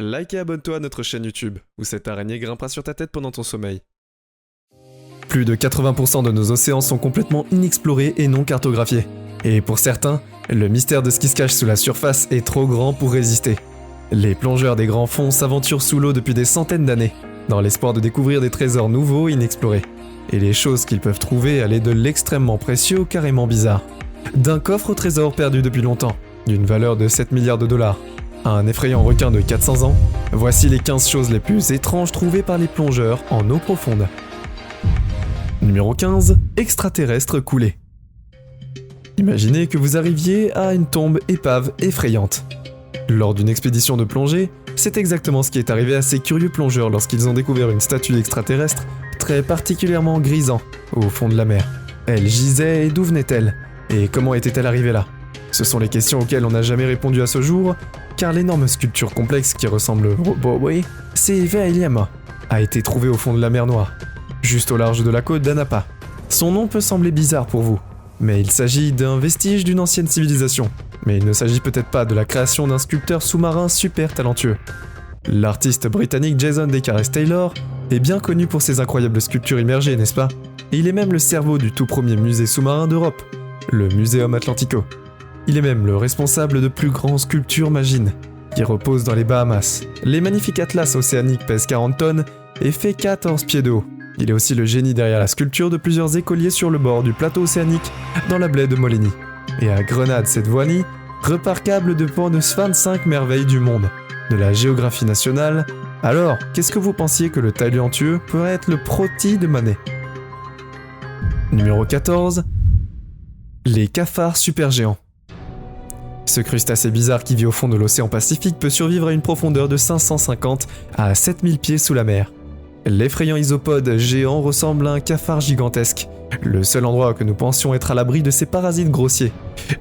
Like et abonne-toi à notre chaîne YouTube, où cette araignée grimpera sur ta tête pendant ton sommeil. Plus de 80% de nos océans sont complètement inexplorés et non cartographiés. Et pour certains, le mystère de ce qui se cache sous la surface est trop grand pour résister. Les plongeurs des grands fonds s'aventurent sous l'eau depuis des centaines d'années, dans l'espoir de découvrir des trésors nouveaux inexplorés. Et les choses qu'ils peuvent trouver allaient de l'extrêmement précieux au carrément bizarre. D'un coffre au trésor perdu depuis longtemps, d'une valeur de 7 milliards de dollars, à un effrayant requin de 400 ans, voici les 15 choses les plus étranges trouvées par les plongeurs en eau profonde. Numéro 15. Extraterrestre coulé. Imaginez que vous arriviez à une tombe épave effrayante. Lors d'une expédition de plongée, c'est exactement ce qui est arrivé à ces curieux plongeurs lorsqu'ils ont découvert une statue extraterrestre très particulièrement grisant au fond de la mer. Elle gisait et d'où venait-elle? Et comment était-elle arrivée là? Ce sont les questions auxquelles on n'a jamais répondu à ce jour, car l'énorme sculpture complexe qui ressemble au robot, c'est Veiliama, a été trouvée au fond de la mer Noire, juste au large de la côte d'Anapa. Son nom peut sembler bizarre pour vous, mais il s'agit d'un vestige d'une ancienne civilisation. Mais il ne s'agit peut-être pas de la création d'un sculpteur sous-marin super talentueux. L'artiste britannique Jason Decares Taylor est bien connu pour ses incroyables sculptures immergées, n'est-ce pas? Et il est même le cerveau du tout premier musée sous-marin d'Europe, le Muséum Atlantico. Il est même le responsable de plus grandes sculptures marines, qui reposent dans les Bahamas. Les magnifiques atlas océaniques pèsent 40 tonnes et fait 14 pieds de haut. Il est aussi le génie derrière la sculpture de plusieurs écoliers sur le bord du plateau océanique dans la baie de Moligny. Et à Grenade-cette-Voigny, remarquable devant de 25 merveilles du monde, de la géographie nationale. Alors, qu'est-ce que vous pensiez que le talentueux pourrait être le proti de Manet? Numéro 14. Les cafards supergéants. Ce crustacé bizarre qui vit au fond de l'océan Pacifique peut survivre à une profondeur de 550 à 7000 pieds sous la mer. L'effrayant isopode géant ressemble à un cafard gigantesque, le seul endroit que nous pensions être à l'abri de ces parasites grossiers.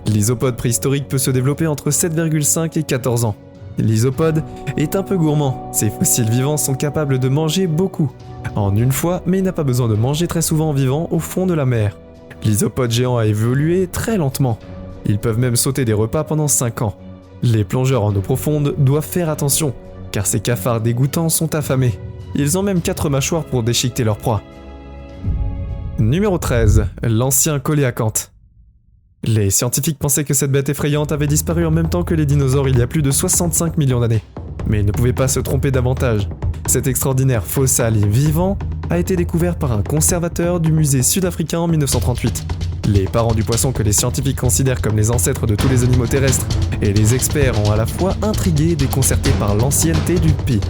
L'isopode préhistorique peut se développer entre 7,5 et 14 ans. L'isopode est un peu gourmand, ces fossiles vivants sont capables de manger beaucoup, en une fois, mais il n'a pas besoin de manger très souvent en vivant au fond de la mer. L'isopode géant a évolué très lentement. Ils peuvent même sauter des repas pendant 5 ans. Les plongeurs en eau profonde doivent faire attention, car ces cafards dégoûtants sont affamés. Ils ont même 4 mâchoires pour déchiqueter leur proie. Numéro 13. L'ancien coléacanthe. Les scientifiques pensaient que cette bête effrayante avait disparu en même temps que les dinosaures il y a plus de 65 millions d'années. Mais ils ne pouvaient pas se tromper davantage. Cet extraordinaire fossile vivant a été découvert par un conservateur du musée sud-africain en 1938. Les parents du poisson que les scientifiques considèrent comme les ancêtres de tous les animaux terrestres et les experts ont à la fois intrigués et déconcertés par l'ancienneté du pis.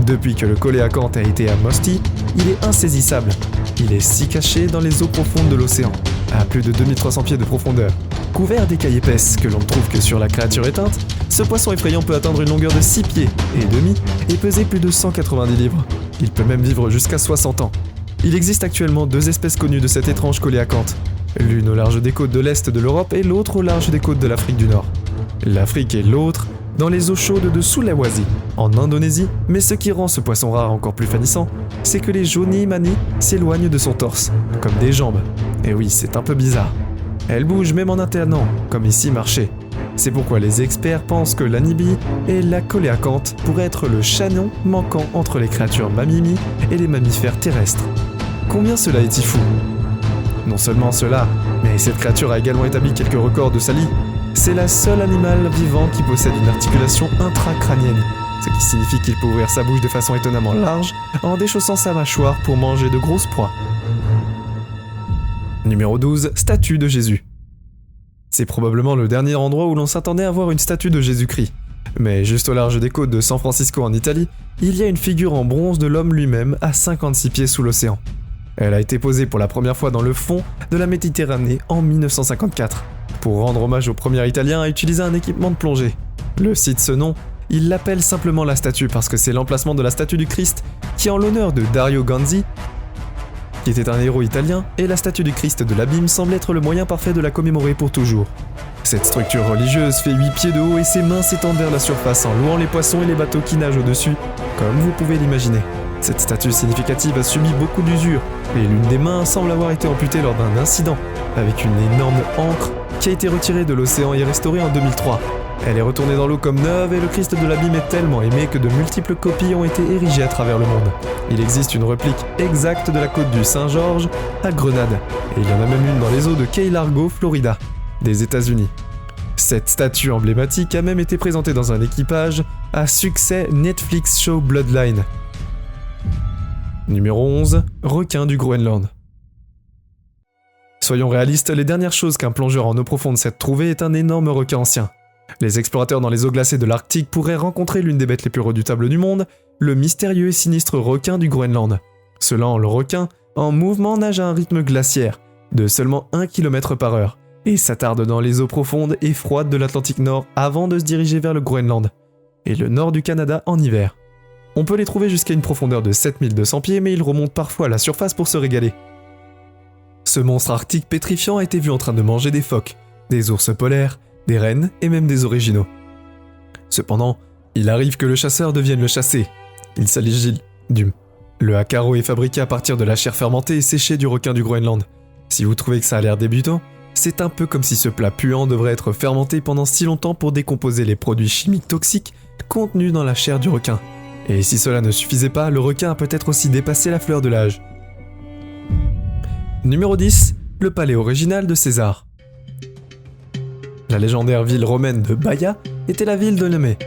Depuis que le coléacanthe a été amostis, il est insaisissable. Il est si caché dans les eaux profondes de l'océan, à plus de 2300 pieds de profondeur. Couvert d'écailles épaisses que l'on ne trouve que sur la créature éteinte, ce poisson effrayant peut atteindre une longueur de 6 pieds et demi et peser plus de 190 livres. Il peut même vivre jusqu'à 60 ans. Il existe actuellement 2 espèces connues de cet étrange coléacanthe. L'une au large des côtes de l'Est de l'Europe et l'autre au large des côtes de l'Afrique du Nord. L'Afrique et l'autre dans les eaux chaudes de Sulawesi, en Indonésie, mais ce qui rend ce poisson rare encore plus fanissant, c'est que les Joni-Mani s'éloignent de son torse, comme des jambes. Et oui, c'est un peu bizarre. Elles bougent même en alternant, comme ici marcher. C'est pourquoi les experts pensent que l'anibie et la coléacanthe pourraient être le chaînon manquant entre les créatures mammifères et les mammifères terrestres. Combien cela est-il fou? Non seulement cela, mais cette créature a également établi quelques records de Sally. C'est la seule animal vivant qui possède une articulation intracrânienne, ce qui signifie qu'il peut ouvrir sa bouche de façon étonnamment large en déchaussant sa mâchoire pour manger de grosses proies. Numéro 12. Statue de Jésus. C'est probablement le dernier endroit où l'on s'attendait à voir une statue de Jésus-Christ. Mais juste au large des côtes de San Francisco en Italie, il y a une figure en bronze de l'homme lui-même à 56 pieds sous l'océan. Elle a été posée pour la première fois dans le fond de la Méditerranée en 1954. Pour rendre hommage au premier Italien à utiliser un équipement de plongée. Le cite ce nom, il l'appelle simplement la statue parce que c'est l'emplacement de la statue du Christ qui en l'honneur de Dario Ganzi, qui était un héros italien, et la statue du Christ de l'abîme semble être le moyen parfait de la commémorer pour toujours. Cette structure religieuse fait 8 pieds de haut et ses mains s'étendent vers la surface en louant les poissons et les bateaux qui nagent au-dessus, comme vous pouvez l'imaginer. Cette statue significative a subi beaucoup d'usures, et l'une des mains semble avoir été amputée lors d'un incident, avec une énorme ancre qui a été retirée de l'océan et restaurée en 2003. Elle est retournée dans l'eau comme neuve et le Christ de l'abîme est tellement aimé que de multiples copies ont été érigées à travers le monde. Il existe une réplique exacte de la côte du Saint-Georges à Grenade, et il y en a même une dans les eaux de Key Largo, Florida, des États-Unis. Cette statue emblématique a même été présentée dans un équipage à succès Netflix show Bloodline. Numéro 11, requin du Groenland. Soyons réalistes, les dernières choses qu'un plongeur en eau profonde s'est trouvé est un énorme requin ancien. Les explorateurs dans les eaux glacées de l'Arctique pourraient rencontrer l'une des bêtes les plus redoutables du monde, le mystérieux et sinistre requin du Groenland. Ce lent requin, en mouvement, nage à un rythme glaciaire, de seulement 1 km/h, et s'attarde dans les eaux profondes et froides de l'Atlantique Nord avant de se diriger vers le Groenland, et le nord du Canada en hiver. On peut les trouver jusqu'à une profondeur de 7200 pieds, mais ils remontent parfois à la surface pour se régaler. Ce monstre arctique pétrifiant a été vu en train de manger des phoques, des ours polaires, des rennes et même des originaux. Cependant, il arrive que le chasseur devienne le chassé. Il s'agit du... Le hacaro est fabriqué à partir de la chair fermentée et séchée du requin du Groenland. Si vous trouvez que ça a l'air débutant, c'est un peu comme si ce plat puant devrait être fermenté pendant si longtemps pour décomposer les produits chimiques toxiques contenus dans la chair du requin. Et si cela ne suffisait pas, le requin a peut-être aussi dépassé la fleur de l'âge. Numéro 10, le palais original de César. La légendaire ville romaine de Baïa était la ville de Nemée.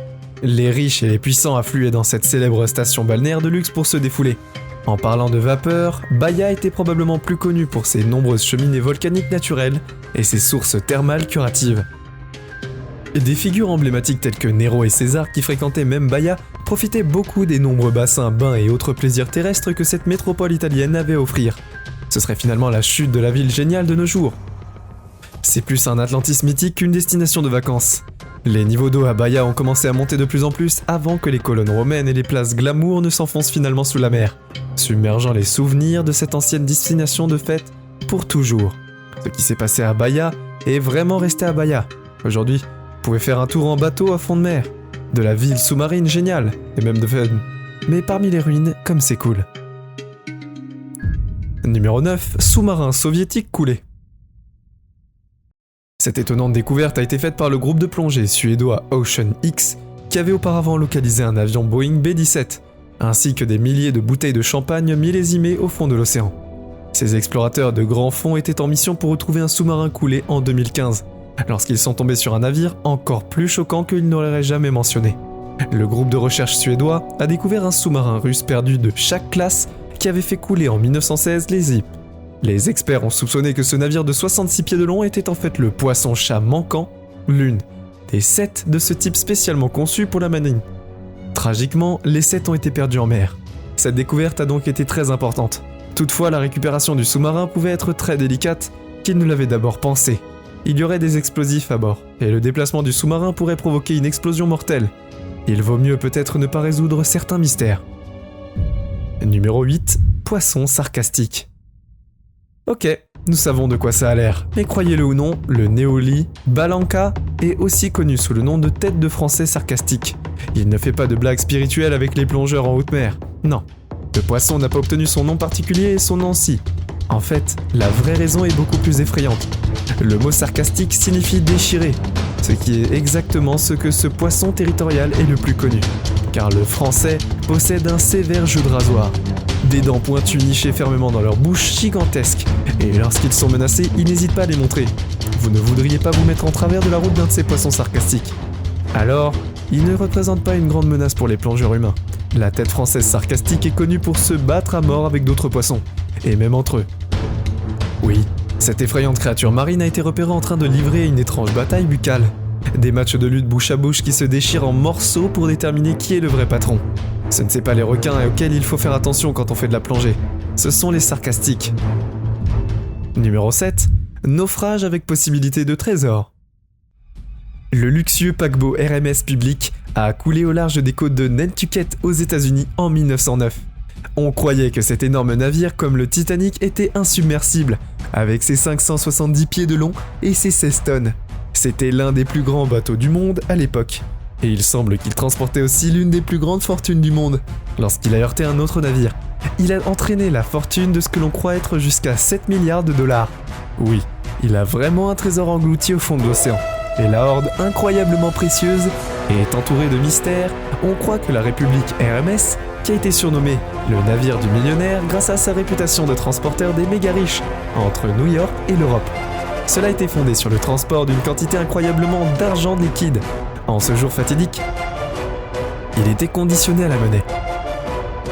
Les riches et les puissants affluaient dans cette célèbre station balnéaire de luxe pour se défouler. En parlant de vapeur, Baïa était probablement plus connue pour ses nombreuses cheminées volcaniques naturelles et ses sources thermales curatives. Des figures emblématiques telles que Néro et César, qui fréquentaient même Baïa, profitaient beaucoup des nombreux bassins, bains et autres plaisirs terrestres que cette métropole italienne avait à offrir. Ce serait finalement la chute de la ville géniale de nos jours. C'est plus un Atlantis mythique qu'une destination de vacances. Les niveaux d'eau à Baïa ont commencé à monter de plus en plus avant que les colonnes romaines et les places glamour ne s'enfoncent finalement sous la mer, submergeant les souvenirs de cette ancienne destination de fête pour toujours. Ce qui s'est passé à Baïa est vraiment resté à Baïa. Aujourd'hui, vous pouvez faire un tour en bateau à fond de mer, de la ville sous-marine géniale, et même de fun. Mais parmi les ruines, comme c'est cool. Numéro 9, sous-marin soviétique coulé. Cette étonnante découverte a été faite par le groupe de plongée suédois Ocean X, qui avait auparavant localisé un avion Boeing B-17, ainsi que des milliers de bouteilles de champagne millésimées au fond de l'océan. Ces explorateurs de grand fond étaient en mission pour retrouver un sous-marin coulé en 2015, lorsqu'ils sont tombés sur un navire encore plus choquant qu'ils n'auraient jamais mentionné. Le groupe de recherche suédois a découvert un sous-marin russe perdu de chaque classe qui avait fait couler en 1916 les Zips. Les experts ont soupçonné que ce navire de 66 pieds de long était en fait le poisson-chat manquant, l'une des 7 de ce type spécialement conçu pour la marine. Tragiquement, les 7 ont été perdus en mer. Cette découverte a donc été très importante. Toutefois, la récupération du sous-marin pouvait être très délicate qu'ils ne l'avaient d'abord pensé. Il y aurait des explosifs à bord, et le déplacement du sous-marin pourrait provoquer une explosion mortelle. Il vaut mieux peut-être ne pas résoudre certains mystères. Numéro 8, poisson sarcastique. Ok, nous savons de quoi ça a l'air, mais croyez-le ou non, le Néoli Balanca est aussi connu sous le nom de tête de français sarcastique. Il ne fait pas de blagues spirituelles avec les plongeurs en haute mer, non. Le poisson n'a pas obtenu son nom particulier et son nom si. En fait, la vraie raison est beaucoup plus effrayante. Le mot sarcastique signifie déchirer, ce qui est exactement ce que ce poisson territorial est le plus connu. Car le français possède un sévère jeu de rasoir. Des dents pointues nichées fermement dans leur bouche gigantesque, et lorsqu'ils sont menacés, ils n'hésitent pas à les montrer. Vous ne voudriez pas vous mettre en travers de la route d'un de ces poissons sarcastiques. Alors, ils ne représentent pas une grande menace pour les plongeurs humains. La tête française sarcastique est connue pour se battre à mort avec d'autres poissons, et même entre eux. Oui, cette effrayante créature marine a été repérée en train de livrer une étrange bataille buccale. Des matchs de lutte bouche à bouche qui se déchirent en morceaux pour déterminer qui est le vrai patron. Ce ne sont pas les requins auxquels il faut faire attention quand on fait de la plongée. Ce sont les sarcastiques. Numéro 7. Naufrage avec possibilité de trésor. Le luxueux paquebot RMS Public a coulé au large des côtes de Nantucket aux États-Unis en 1909. On croyait que cet énorme navire, comme le Titanic, était insubmersible, avec ses 570 pieds de long et ses 16 tonnes. C'était l'un des plus grands bateaux du monde à l'époque. Et il semble qu'il transportait aussi l'une des plus grandes fortunes du monde. Lorsqu'il a heurté un autre navire, il a entraîné la fortune de ce que l'on croit être jusqu'à 7 milliards de dollars. Oui, il a vraiment un trésor englouti au fond de l'océan. Et la horde, incroyablement précieuse, est entourée de mystères. On croit que la République RMS, qui a été surnommée le navire du millionnaire grâce à sa réputation de transporteur des méga riches entre New York et l'Europe. Cela a été fondé sur le transport d'une quantité incroyablement d'argent liquide. En ce jour fatidique, il était conditionné à la monnaie.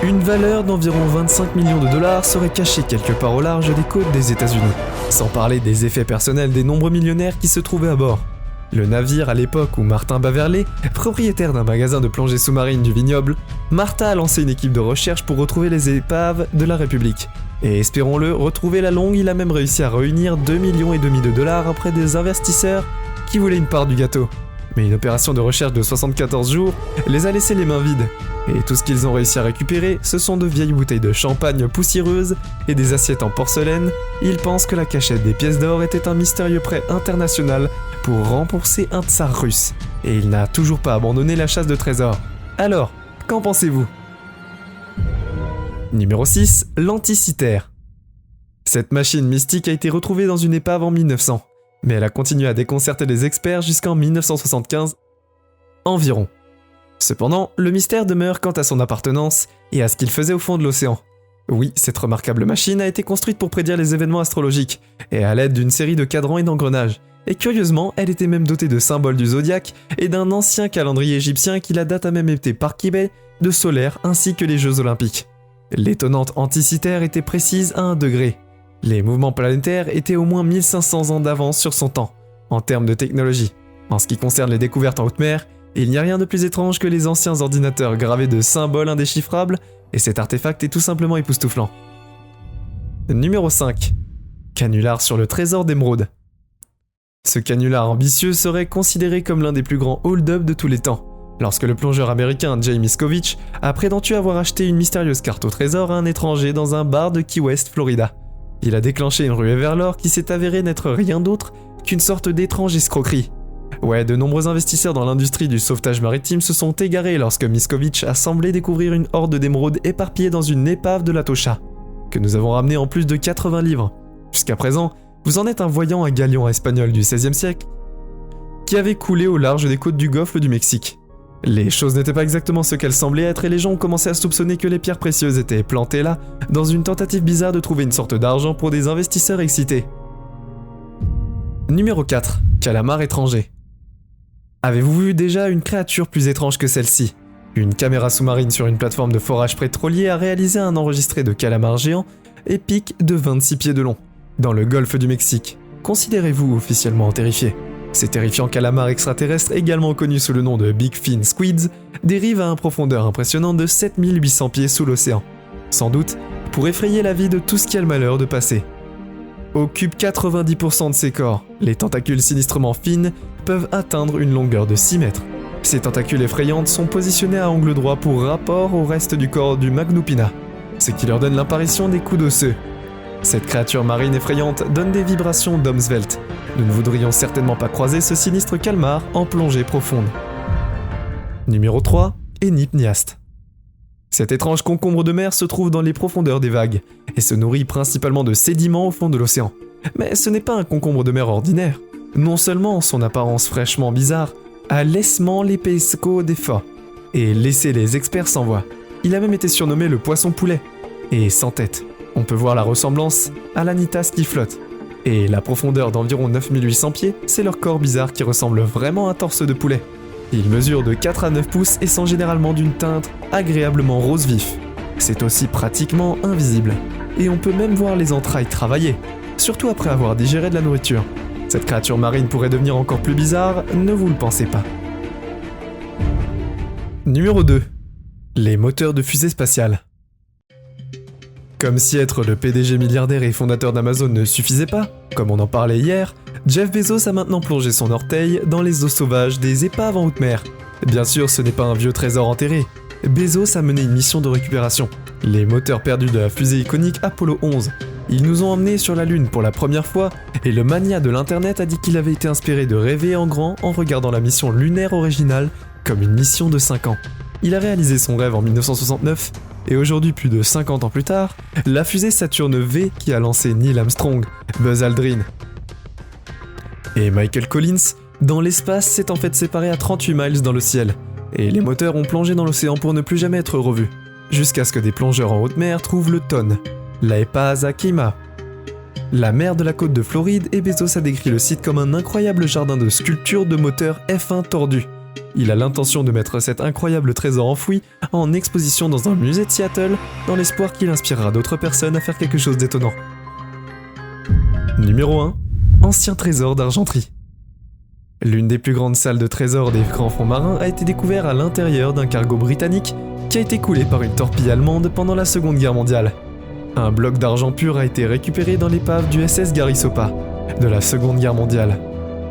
Une valeur d'environ 25 millions de dollars serait cachée quelque part au large des côtes des États-Unis, sans parler des effets personnels des nombreux millionnaires qui se trouvaient à bord. Le navire à l'époque où Martin Baverlet, propriétaire d'un magasin de plongée sous-marine du Vignoble, Martha a lancé une équipe de recherche pour retrouver les épaves de la République. Et espérons-le, retrouver la longue, il a même réussi à réunir 2,5 millions de dollars auprès des investisseurs qui voulaient une part du gâteau. Mais une opération de recherche de 74 jours les a laissés les mains vides. Et tout ce qu'ils ont réussi à récupérer, ce sont de vieilles bouteilles de champagne poussiéreuses et des assiettes en porcelaine. Ils pensent que la cachette des pièces d'or était un mystérieux prêt international pour rembourser un tsar russe. Et il n'a toujours pas abandonné la chasse de trésors. Alors, qu'en pensez-vous ? Numéro 6, l'Anticythère. Cette machine mystique a été retrouvée dans une épave en 1900, mais elle a continué à déconcerter les experts jusqu'en 1975 environ. Cependant, le mystère demeure quant à son appartenance et à ce qu'il faisait au fond de l'océan. Oui, cette remarquable machine a été construite pour prédire les événements astrologiques, et à l'aide d'une série de cadrans et d'engrenages. Et curieusement, elle était même dotée de symboles du zodiaque et d'un ancien calendrier égyptien qui la date a même été parqué de solaire ainsi que les Jeux Olympiques. L'étonnante Anticythère était précise à 1 degré. Les mouvements planétaires étaient au moins 1500 ans d'avance sur son temps, en termes de technologie. En ce qui concerne les découvertes en haute mer, il n'y a rien de plus étrange que les anciens ordinateurs gravés de symboles indéchiffrables, et cet artefact est tout simplement époustouflant. Numéro 5. Canular sur le trésor d'émeraude. Ce canular ambitieux serait considéré comme l'un des plus grands hold-up de tous les temps, lorsque le plongeur américain Jay Miscovich a prétendu avoir acheté une mystérieuse carte au trésor à un étranger dans un bar de Key West, Florida. Il a déclenché une ruée vers l'or qui s'est avérée n'être rien d'autre qu'une sorte d'étrange escroquerie. Ouais, de nombreux investisseurs dans l'industrie du sauvetage maritime se sont égarés lorsque Miscovich a semblé découvrir une horde d'émeraudes éparpillées dans une épave de l'Atocha, que nous avons ramenée en plus de 80 livres. Jusqu'à présent, vous en êtes un voyant un galion espagnol du XVIe siècle qui avait coulé au large des côtes du golfe du Mexique. Les choses n'étaient pas exactement ce qu'elles semblaient être et les gens ont commencé à soupçonner que les pierres précieuses étaient plantées là, dans une tentative bizarre de trouver une sorte d'argent pour des investisseurs excités. Numéro 4. Calamar étranger. Avez-vous vu déjà une créature plus étrange que celle-ci ? Une caméra sous-marine sur une plateforme de forage pétrolier a réalisé un enregistré de calamar géant épique de 26 pieds de long, dans le golfe du Mexique. Considérez-vous officiellement terrifié ? Ces terrifiants calamars extraterrestres, également connus sous le nom de Big Fin Squids, dérivent à une profondeur impressionnante de 7800 pieds sous l'océan. Sans doute, pour effrayer la vie de tout ce qui a le malheur de passer. Occupent 90% de ces corps, les tentacules sinistrement fines peuvent atteindre une longueur de 6 mètres. Ces tentacules effrayantes sont positionnés à angle droit pour rapport au reste du corps du Magnupina, ce qui leur donne l'apparition des coups d'osseux. Cette créature marine effrayante donne des vibrations d'homme svelte. Nous ne voudrions certainement pas croiser ce sinistre calmar en plongée profonde. Numéro 3. Enipniast. Cet étrange concombre de mer se trouve dans les profondeurs des vagues et se nourrit principalement de sédiments au fond de l'océan. Mais ce n'est pas un concombre de mer ordinaire. Non seulement son apparence fraîchement bizarre a laissement l'épesco des fois et laissé les experts sans voix. Il a même été surnommé le poisson poulet et sans tête. On peut voir la ressemblance à l'anitas qui flotte. Et la profondeur d'environ 9800 pieds, c'est leur corps bizarre qui ressemble vraiment à un torse de poulet. Ils mesurent de 4 à 9 pouces et sont généralement d'une teinte agréablement rose vif. C'est aussi pratiquement invisible. Et on peut même voir les entrailles travailler, surtout après avoir digéré de la nourriture. Cette créature marine pourrait devenir encore plus bizarre, ne vous le pensez pas. Numéro 2. Les moteurs de fusée spatiale. Comme si être le PDG milliardaire et fondateur d'Amazon ne suffisait pas, comme on en parlait hier, Jeff Bezos a maintenant plongé son orteil dans les eaux sauvages des épaves en haute mer. Bien sûr, ce n'est pas un vieux trésor enterré. Bezos a mené une mission de récupération, les moteurs perdus de la fusée iconique Apollo 11. Ils nous ont emmenés sur la Lune pour la première fois, et le mania de l'internet a dit qu'il avait été inspiré de rêver en grand en regardant la mission lunaire originale comme une mission de 5 ans. Il a réalisé son rêve en 1969, et aujourd'hui, plus de 50 ans plus tard, la fusée Saturne V qui a lancé Neil Armstrong, Buzz Aldrin et Michael Collins Dans l'espace, c'est en fait séparé à 38 miles dans le ciel, et les moteurs ont plongé dans l'océan pour ne plus jamais être revus, jusqu'à ce que des plongeurs en haute mer trouvent le Tonne, la Epaz à Kima. La mer de la côte de Floride, et Bezos a décrit le site comme un incroyable jardin de sculptures de moteurs F1 tordus. Il a l'intention de mettre cet incroyable trésor enfoui en exposition dans un musée de Seattle, dans l'espoir qu'il inspirera d'autres personnes à faire quelque chose d'étonnant. Numéro 1. Ancien trésor d'argenterie. L'une des plus grandes salles de trésors des grands fonds marins a été découverte à l'intérieur d'un cargo britannique qui a été coulé par une torpille allemande pendant la Seconde Guerre mondiale. Un bloc d'argent pur a été récupéré dans l'épave du SS Gary Sopa de la Seconde Guerre mondiale.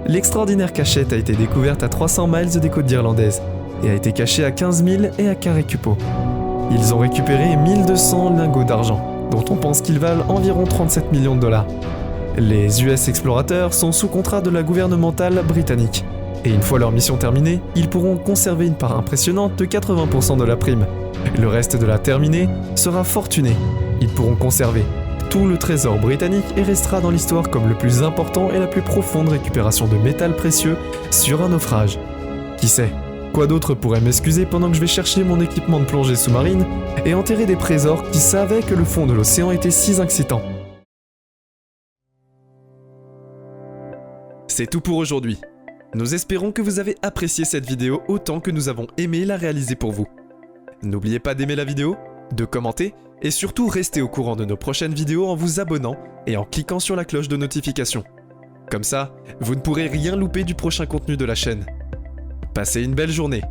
L'extraordinaire cachette a été découverte à 300 miles des côtes irlandaises et a été cachée à 15 000 et à Carecupo. Ils ont récupéré 1200 lingots d'argent, dont on pense qu'ils valent environ 37 millions de dollars. Les US explorateurs sont sous contrat de la gouvernementale britannique, et une fois leur mission terminée, ils pourront conserver une part impressionnante de 80% de la prime. Le reste de la terminée sera fortuné. Ils pourront conserver tout le trésor britannique et restera dans l'histoire comme le plus important et la plus profonde récupération de métal précieux sur un naufrage. Qui sait, quoi d'autre pourrait m'excuser pendant que je vais chercher mon équipement de plongée sous-marine et enterrer des trésors qui savaient que le fond de l'océan était si excitant. C'est tout pour aujourd'hui. Nous espérons que vous avez apprécié cette vidéo autant que nous avons aimé la réaliser pour vous. N'oubliez pas d'aimer la vidéo, de commenter et surtout restez au courant de nos prochaines vidéos en vous abonnant et en cliquant sur la cloche de notification. Comme ça, vous ne pourrez rien louper du prochain contenu de la chaîne. Passez une belle journée.